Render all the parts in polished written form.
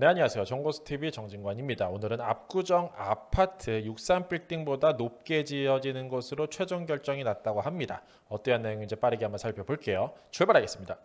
네, 안녕하세요. 정보수TV 정진관입니다. 오늘은 압구정 아파트 63빌딩보다 높게 지어지는 것으로 최종 결정이 났다고 합니다. 어떠한 내용인지 빠르게 한번 살펴볼게요. 출발하겠습니다.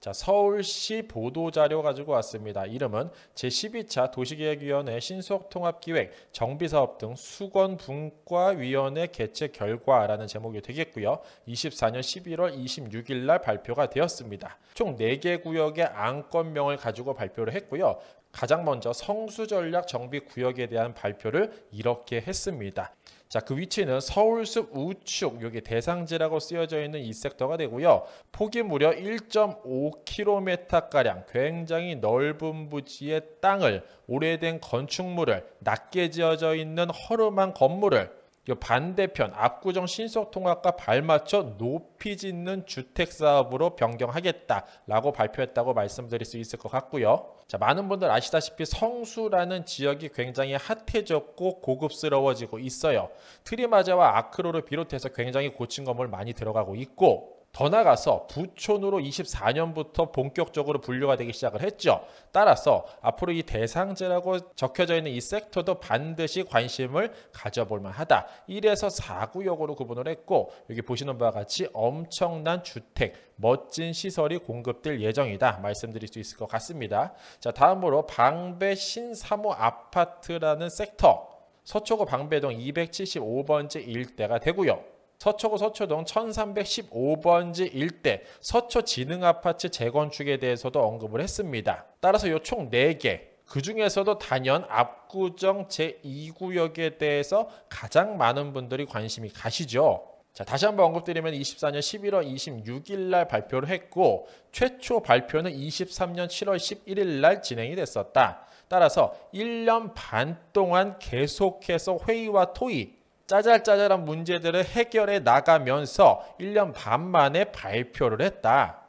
자, 서울시 보도자료 가지고 왔습니다. 이름은 제12차 도시계획위원회 신속통합기획, 정비사업 등 수건분과위원회 개최 결과라는 제목이 되겠고요. 24년 11월 26일 날 발표가 되었습니다. 총 4개 구역의 안건명을 가지고 발표를 했고요. 가장 먼저 성수전략 정비구역에 대한 발표를 이렇게 했습니다. 자, 그 위치는 서울숲 우측, 여기 대상지라고 쓰여져 있는 이 섹터가 되고요. 폭이 무려 1.5km가량 굉장히 넓은 부지의 땅을, 오래된 건축물을, 낮게 지어져 있는 허름한 건물을 이 반대편 압구정 신속통합과 발맞춰 높이 짓는 주택사업으로 변경하겠다라고 발표했다고 말씀드릴 수 있을 것 같고요. 자, 많은 분들 아시다시피 성수라는 지역이 굉장히 핫해졌고 고급스러워지고 있어요. 트리마자와 아크로를 비롯해서 굉장히 고층 건물 많이 들어가고 있고, 더 나아가서 부촌으로 24년부터 본격적으로 분류가 되기 시작을 했죠. 따라서 앞으로 이 대상지라고 적혀져 있는 이 섹터도 반드시 관심을 가져볼 만하다. 1에서 4구역으로 구분을 했고, 여기 보시는 바와 같이 엄청난 주택, 멋진 시설이 공급될 예정이다 말씀드릴 수 있을 것 같습니다. 자, 다음으로 방배 신사무 아파트라는 섹터, 서초구 방배동 275번지 일대가 되고요. 서초구 서초동 1315번지 일대 서초진흥아파트 재건축에 대해서도 언급을 했습니다. 따라서 이 총 4개, 그 중에서도 단연 압구정 제2구역에 대해서 가장 많은 분들이 관심이 가시죠. 자, 다시 한번 언급드리면 24년 11월 26일 날 발표를 했고, 최초 발표는 23년 7월 11일 날 진행이 됐었다. 따라서 1년 반 동안 계속해서 회의와 토의, 짜잘짜잘한 문제들을 해결해 나가면서 1년 반 만에 발표를 했다.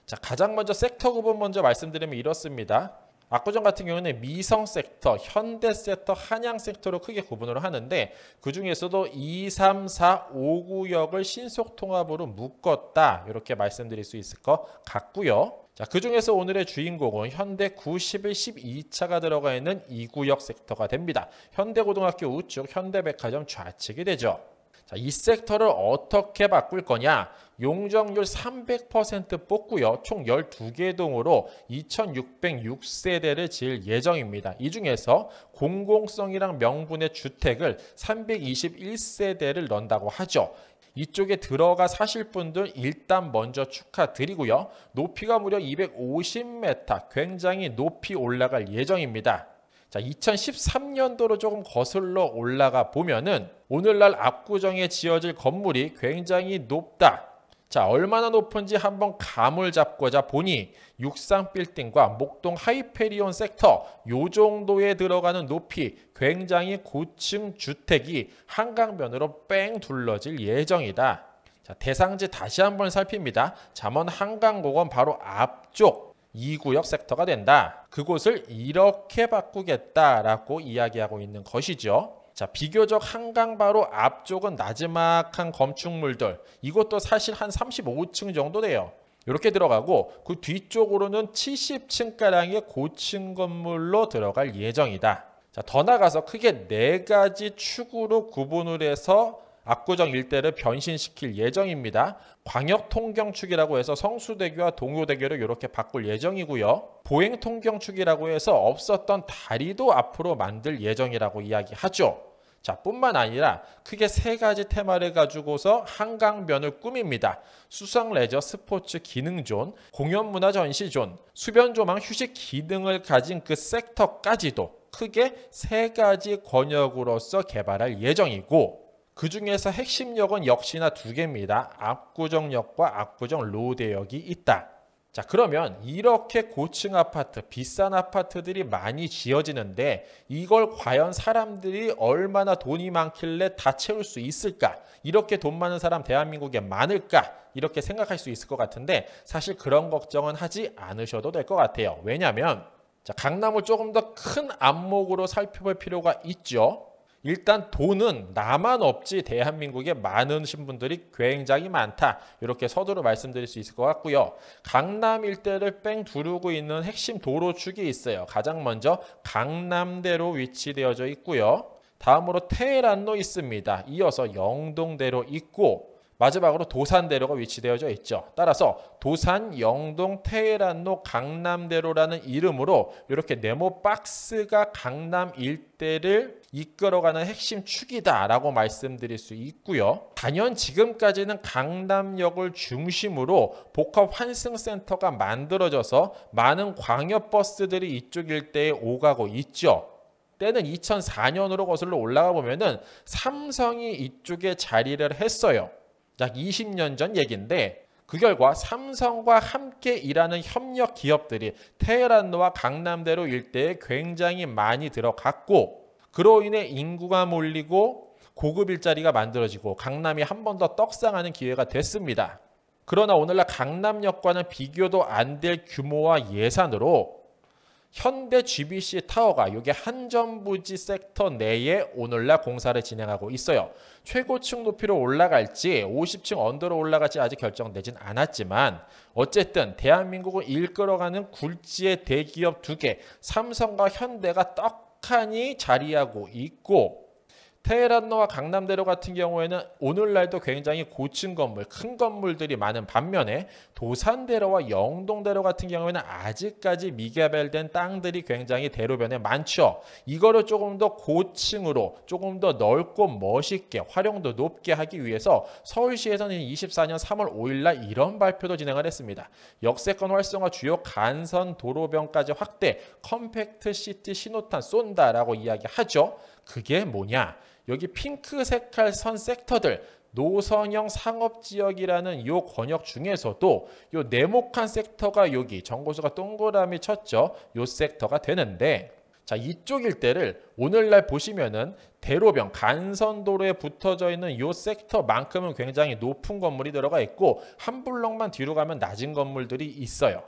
자, 가장 먼저 섹터 구분 먼저 말씀드리면 이렇습니다. 압구정 같은 경우는 미성 섹터, 현대 섹터, 한양 섹터로 크게 구분을 하는데, 그 중에서도 2, 3, 4, 5구역을 신속통합으로 묶었다. 이렇게 말씀드릴 수 있을 것 같고요. 자, 그 중에서 오늘의 주인공은 현대 91, 12차가 들어가 있는 2구역 섹터가 됩니다. 현대고등학교 우측, 현대백화점 좌측이 되죠. 자, 이 섹터를 어떻게 바꿀 거냐? 용적률 300% 뽑고요. 총 12개 동으로 2606세대를 지을 예정입니다. 이 중에서 공공성이랑 명분의 주택을 321세대를 넣는다고 하죠. 이쪽에 들어가 사실 분들 일단 먼저 축하드리고요. 높이가 무려 250m, 굉장히 높이 올라갈 예정입니다. 자, 2013년도로 조금 거슬러 올라가 보면은 오늘날 압구정에 지어질 건물이 굉장히 높다. 자, 얼마나 높은지 한번 감을 잡고자 보니 63빌딩과 목동 하이페리온 섹터 요 정도에 들어가는 높이, 굉장히 고층 주택이 한강변으로 뺑 둘러질 예정이다. 자, 대상지 다시 한번 살핍니다. 잠원 한강공원 바로 앞쪽 2구역 섹터가 된다. 그곳을 이렇게 바꾸겠다라고 이야기하고 있는 것이죠. 자, 비교적 한강 바로 앞쪽은 나지막한 건축물들, 이것도 사실 한 35층 정도 돼요. 이렇게 들어가고, 그 뒤쪽으로는 70층가량의 고층 건물로 들어갈 예정이다. 자, 더 나가서 크게 4가지 축으로 구분을 해서 압구정 일대를 변신시킬 예정입니다. 광역통경축이라고 해서 성수대교와 동요대교를 이렇게 바꿀 예정이고요. 보행통경축이라고 해서 없었던 다리도 앞으로 만들 예정이라고 이야기하죠. 자, 뿐만 아니라 크게 3가지 테마를 가지고서 한강변을 꾸밉니다. 수상 레저 스포츠 기능존, 공연문화 전시존, 수변조망 휴식 기능을 가진 그 섹터까지도 크게 3가지 권역으로서 개발할 예정이고, 그 중에서 핵심역은 역시나 2개입니다. 압구정역과 압구정 로데역이 있다. 자, 그러면 이렇게 고층 아파트, 비싼 아파트들이 많이 지어지는데 이걸 과연 사람들이 얼마나 돈이 많길래 다 채울 수 있을까? 이렇게 돈 많은 사람 대한민국에 많을까? 이렇게 생각할 수 있을 것 같은데, 사실 그런 걱정은 하지 않으셔도 될 것 같아요. 왜냐하면 자, 강남을 조금 더 큰 안목으로 살펴볼 필요가 있죠. 일단 돈은 나만 없지 대한민국에 많으신 분들이 굉장히 많다. 이렇게 서두로 말씀드릴 수 있을 것 같고요. 강남 일대를 뺑 두르고 있는 핵심 도로축이 있어요. 가장 먼저 강남대로 위치되어져 있고요. 다음으로 테헤란로 있습니다. 이어서 영동대로 있고 마지막으로 도산대로가 위치되어져 있죠. 따라서 도산, 영동, 테헤란로, 강남대로라는 이름으로 이렇게 네모 박스가 강남 일대를 이끌어가는 핵심 축이다라고 말씀드릴 수 있고요. 단연 지금까지는 강남역을 중심으로 복합 환승센터가 만들어져서 많은 광역버스들이 이쪽 일대에 오가고 있죠. 때는 2004년으로 거슬러 올라가 보면은 삼성이 이쪽에 자리를 했어요. 약 20년 전 얘기인데 그 결과 삼성과 함께 일하는 협력 기업들이 테헤란로와 강남대로 일대에 굉장히 많이 들어갔고 그로 인해 인구가 몰리고 고급 일자리가 만들어지고 강남이 한 번 더 떡상하는 기회가 됐습니다. 그러나 오늘날 강남역과는 비교도 안 될 규모와 예산으로 현대 GBC 타워가 여기 한전부지 섹터 내에 오늘날 공사를 진행하고 있어요. 최고층 높이로 올라갈지 50층 언더로 올라갈지 아직 결정되진 않았지만 어쨌든 대한민국을 이끌어가는 굴지의 대기업 2개 삼성과 현대가 떡하니 자리하고 있고 테헤란로와 강남대로 같은 경우에는 오늘날도 굉장히 고층 건물, 큰 건물들이 많은 반면에 도산대로와 영동대로 같은 경우에는 아직까지 미개발된 땅들이 굉장히 대로변에 많죠. 이거를 조금 더 고층으로 조금 더 넓고 멋있게 활용도 높게 하기 위해서 서울시에서는 24년 3월 5일 날 이런 발표도 진행을 했습니다. 역세권 활성화 주요 간선 도로변까지 확대, 컴팩트 시티 신호탄 쏜다라고 이야기하죠. 그게 뭐냐? 여기 핑크 색깔 선 섹터들 노선형 상업지역이라는 요 권역 중에서도 요 네모칸 섹터가 여기 정고수가 동그라미 쳤죠. 요 섹터가 되는데 자 이쪽 일대를 오늘날 보시면은 대로변 간선도로에 붙어져 있는 요 섹터만큼은 굉장히 높은 건물이 들어가 있고 한 블럭만 뒤로 가면 낮은 건물들이 있어요.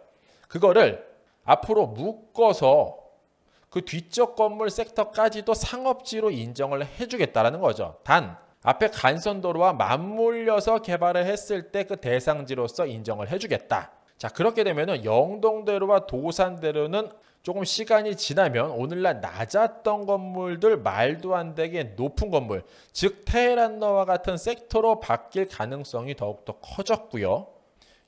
그거를 앞으로 묶어서 그 뒤쪽 건물 섹터까지도 상업지로 인정을 해주겠다라는 거죠. 단 앞에 간선도로와 맞물려서 개발을 했을 때 그 대상지로서 인정을 해주겠다. 자 그렇게 되면은 영동대로와 도산대로는 조금 시간이 지나면 오늘날 낮았던 건물들 말도 안 되게 높은 건물, 즉 테헤란로와 같은 섹터로 바뀔 가능성이 더욱더 커졌고요.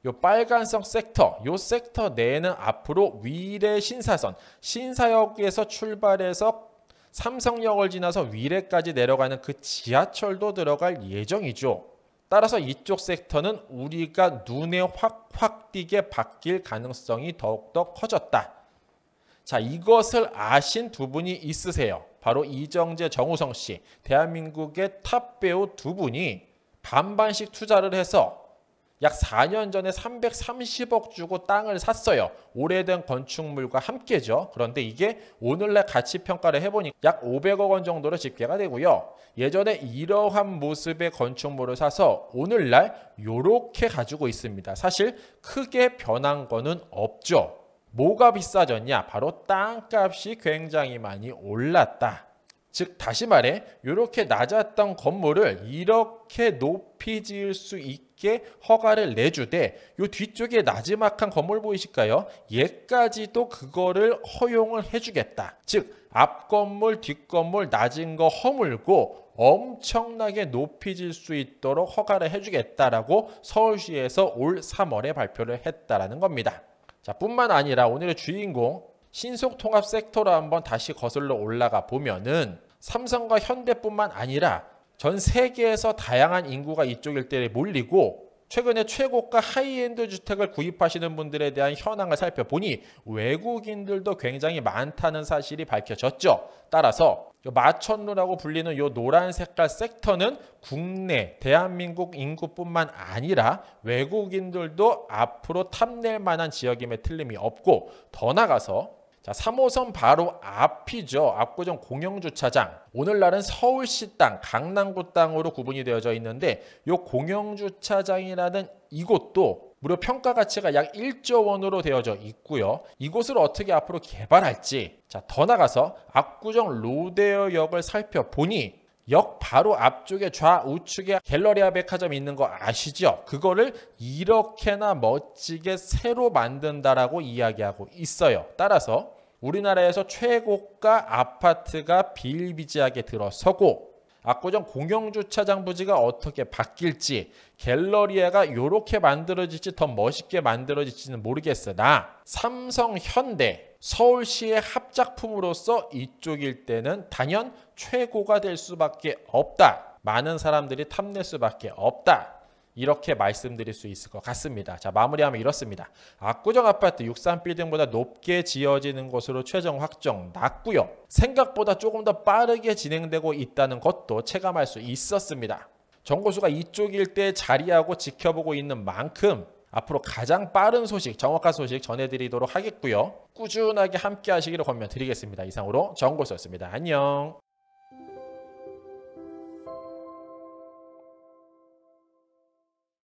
요 빨간색 섹터, 요 섹터 내에는 앞으로 위례 신사선, 신사역에서 출발해서 삼성역을 지나서 위례까지 내려가는 그 지하철도 들어갈 예정이죠. 따라서 이쪽 섹터는 우리가 눈에 확 띄게 바뀔 가능성이 더욱더 커졌다. 자, 이것을 아신 두 분이 있으세요. 바로 이정재, 정우성 씨, 대한민국의 탑 배우 두 분이 반반씩 투자를 해서 약 4년 전에 330억 주고 땅을 샀어요. 오래된 건축물과 함께죠. 그런데 이게 오늘날 가치 평가를 해보니까 약 500억 원 정도로 집계가 되고요. 예전에 이러한 모습의 건축물을 사서 오늘날 이렇게 가지고 있습니다. 사실 크게 변한 거는 없죠. 뭐가 비싸졌냐? 바로 땅값이 굉장히 많이 올랐다. 즉 다시 말해 이렇게 낮았던 건물을 이렇게 높이 지을 수 있게 허가를 내주되 이 뒤쪽에 나지막한 건물 보이실까요? 얘까지도 그거를 허용을 해주겠다. 즉 앞 건물 뒷 건물 낮은 거 허물고 엄청나게 높이 질 수 있도록 허가를 해주겠다라고 서울시에서 올 3월에 발표를 했다라는 겁니다. 자 뿐만 아니라 오늘의 주인공 신속통합 섹터로 한번 다시 거슬러 올라가 보면은 삼성과 현대뿐만 아니라 전 세계에서 다양한 인구가 이쪽 일대에 몰리고 최근에 최고가 하이엔드 주택을 구입하시는 분들에 대한 현황을 살펴보니 외국인들도 굉장히 많다는 사실이 밝혀졌죠. 따라서 마천루라고 불리는 이 노란 색깔 섹터는 국내 대한민국 인구뿐만 아니라 외국인들도 앞으로 탐낼 만한 지역임에 틀림이 없고 더 나아가서 자, 3호선 바로 앞이죠. 압구정 공영주차장. 오늘날은 서울시 땅, 강남구 땅으로 구분이 되어져 있는데 이 공영주차장이라는 이곳도 무려 평가 가치가 약 1조 원으로 되어져 있고요. 이곳을 어떻게 앞으로 개발할지, 자, 더 나가서 압구정 로데오역을 살펴보니 역 바로 앞쪽에 좌우측에 갤러리아 백화점이 있는 거 아시죠? 그거를 이렇게나 멋지게 새로 만든다라고 이야기하고 있어요. 따라서 우리나라에서 최고가 아파트가 비일비재하게 들어서고 압구정 공영주차장 부지가 어떻게 바뀔지, 갤러리아가 이렇게 만들어질지 더 멋있게 만들어질지는 모르겠으나 삼성, 현대, 서울시의 합작품으로서 이쪽일 때는 단연 최고가 될 수밖에 없다. 많은 사람들이 탐낼 수밖에 없다. 이렇게 말씀드릴 수 있을 것 같습니다. 자, 마무리하면 이렇습니다. 압구정 아파트 63빌딩보다 높게 지어지는 것으로 최종 확정 났고요. 생각보다 조금 더 빠르게 진행되고 있다는 것도 체감할 수 있었습니다. 정고수가 이쪽 일대에 자리하고 지켜보고 있는 만큼 앞으로 가장 빠른 소식, 정확한 소식 전해드리도록 하겠고요. 꾸준하게 함께 하시기를 권면드리겠습니다. 이상으로 정고수였습니다. 안녕.